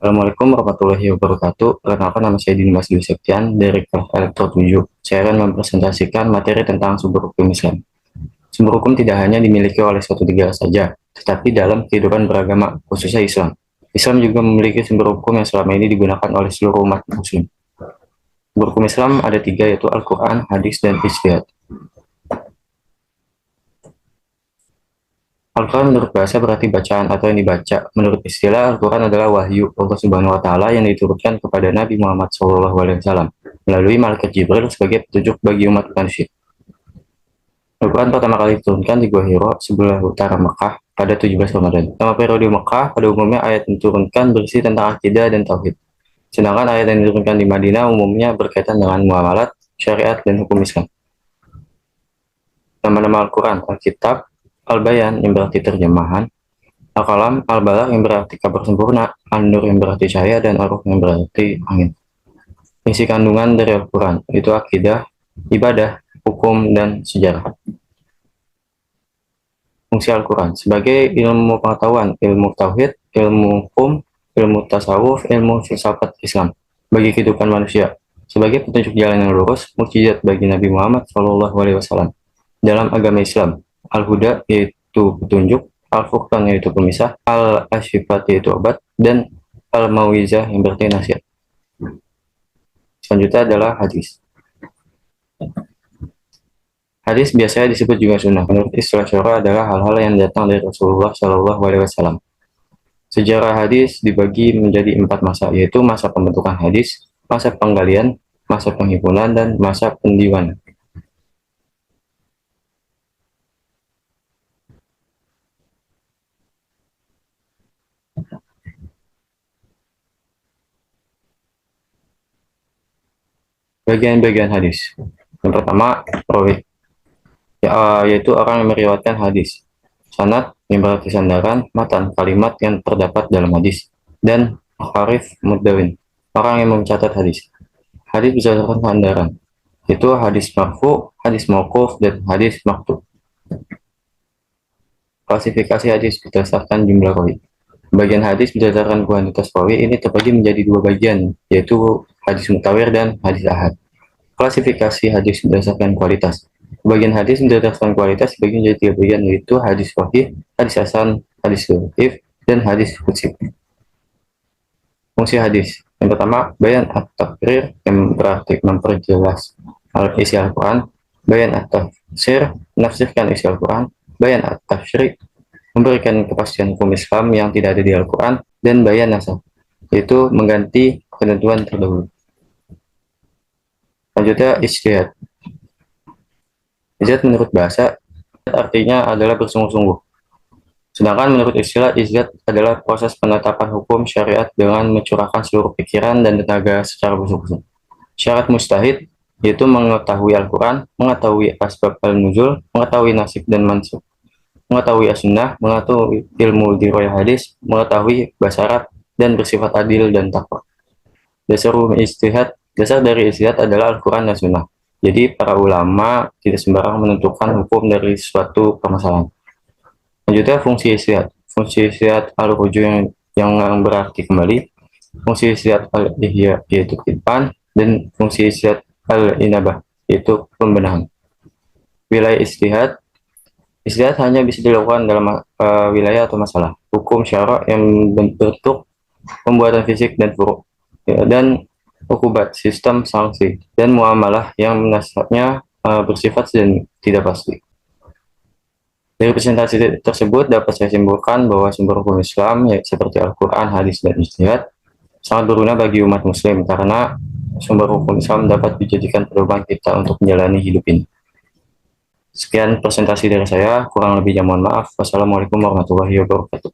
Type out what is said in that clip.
Assalamualaikum warahmatullahi wabarakatuh. Perkenalkan, nama saya Dimas Dwi Septian dari kelas Elektro 7. Saya akan mempresentasikan materi tentang sumber hukum Islam. Sumber hukum tidak hanya dimiliki oleh suatu negara saja, tetapi dalam kehidupan beragama, khususnya Islam. Islam juga memiliki sumber hukum yang selama ini digunakan oleh seluruh umat Muslim. Sumber hukum Islam ada tiga, yaitu Al-Quran, hadis, dan ijtihad. Al-Quran menurut bahasa berarti bacaan atau yang dibaca. Menurut istilah, Al-Quran adalah wahyu Allah Subhanahu wa Ta'ala yang diturunkan kepada Nabi Muhammad SAW melalui malaikat Jibril sebagai petunjuk bagi umat manusia. Al-Quran pertama kali diturunkan di Gua Hiro, sebelah utara Mekah, pada 17 Ramadan. Selama periode Mekah, pada umumnya ayat yang diturunkan berisi tentang akidah dan tauhid. Sedangkan ayat yang diturunkan di Madinah umumnya berkaitan dengan muamalat, syariat, dan hukum Islam. Nama-nama Al-Quran: Alkitab, Al-Bayan yang berarti terjemahan, Al-Qalam, Al-Balagh yang berarti kabar sempurna, An-Nur yang berarti cahaya, dan Ar-Ruh yang berarti angin. Isi kandungan dari Al-Quran itu akidah, ibadah, hukum, dan sejarah. Fungsi Al-Quran sebagai ilmu pengetahuan, ilmu tauhid, ilmu hukum, ilmu tasawuf, ilmu filsafat Islam bagi kehidupan manusia, sebagai petunjuk jalan yang lurus, mukjizat bagi Nabi Muhammad SAW. Dalam agama Islam, Al-Huda yaitu petunjuk, Al-Furqan yaitu pemisah, Al-Ashifat yaitu obat, dan Al-Mauizah yang berarti nasihat. Selanjutnya adalah hadis. Hadis biasanya disebut juga sunnah. Menurut istilah syara adalah hal-hal yang datang dari Rasulullah SAW. Sejarah hadis dibagi menjadi 4 masa, yaitu masa pembentukan hadis, masa penggalian, masa penghimpunan, dan masa pendiwanan. Bagian-bagian hadis. Yang pertama, rawi, yaitu orang yang meriwayatkan hadis. Sanad yang berarti sandaran, matan kalimat yang terdapat dalam hadis, dan harif mudawin, orang yang mencatat hadis. Hadis berdasarkan sandaran, itu hadis marfu, hadis mauquf, dan hadis maktub. Klasifikasi hadis berdasarkan jumlah rawi. Bagian hadis berdasarkan kuantitas rawi ini terbagi menjadi 2 bagian, yaitu hadis mutawir dan hadis ahad. Klasifikasi hadis berdasarkan kualitas. Bagian hadis berdasarkan kualitas dibagi menjadi 3 bagian, yaitu hadis sahih, hadis hasan, hadis dhaif, dan hadis qudsi. Fungsi hadis. Yang pertama, bayan at-taqrir yang berarti memperjelas isi Al-Quran, bayan at-tafsir menafsirkan isi Al-Quran, bayan at-tafsir memberikan kepastian hukum Islam yang tidak ada di Al-Quran, dan bayan nasakh yaitu mengganti ketentuan terdahulu. Selanjutnya, ijtihad. Ijtihad menurut bahasa artinya adalah bersungguh-sungguh. Sedangkan menurut istilah, ijtihad adalah proses penetapan hukum syariat dengan mencurahkan seluruh pikiran dan tenaga secara bersungguh-sungguh. Syarat mustahid yaitu mengetahui Al-Quran, mengetahui asbab al-nuzul, mengetahui nasib dan mansukh, mengetahui as-sunnah, mengetahui ilmu dirayah hadis, mengetahui bahasa Arab, dan bersifat adil dan takwa. Dasar dari ijtihad adalah Al-Quran dan Sunnah. Jadi para ulama tidak sembarang menentukan hukum dari suatu permasalahan. Selanjutnya, fungsi ijtihad. Fungsi ijtihad al-ruju yang berarti kembali, fungsi ijtihad al-ihya yaitu kehidupan, dan fungsi ijtihad al-inabah yaitu pembenahan. Wilayah ijtihad. Ijtihad hanya bisa dilakukan dalam wilayah atau masalah hukum syara yang bentuk pembuatan fisik dan furu', dan ukubat, sistem sanksi, dan muamalah yang nasabnya bersifat dan tidak pasti. Dari presentasi tersebut dapat saya simpulkan bahwa sumber hukum Islam seperti Al-Quran, hadis, dan ijtihad sangat berguna bagi umat muslim karena sumber hukum Islam dapat dijadikan pedoman kita untuk menjalani hidup ini. Sekian presentasi dari saya, kurang lebihnya mohon maaf. Wassalamualaikum warahmatullahi wabarakatuh.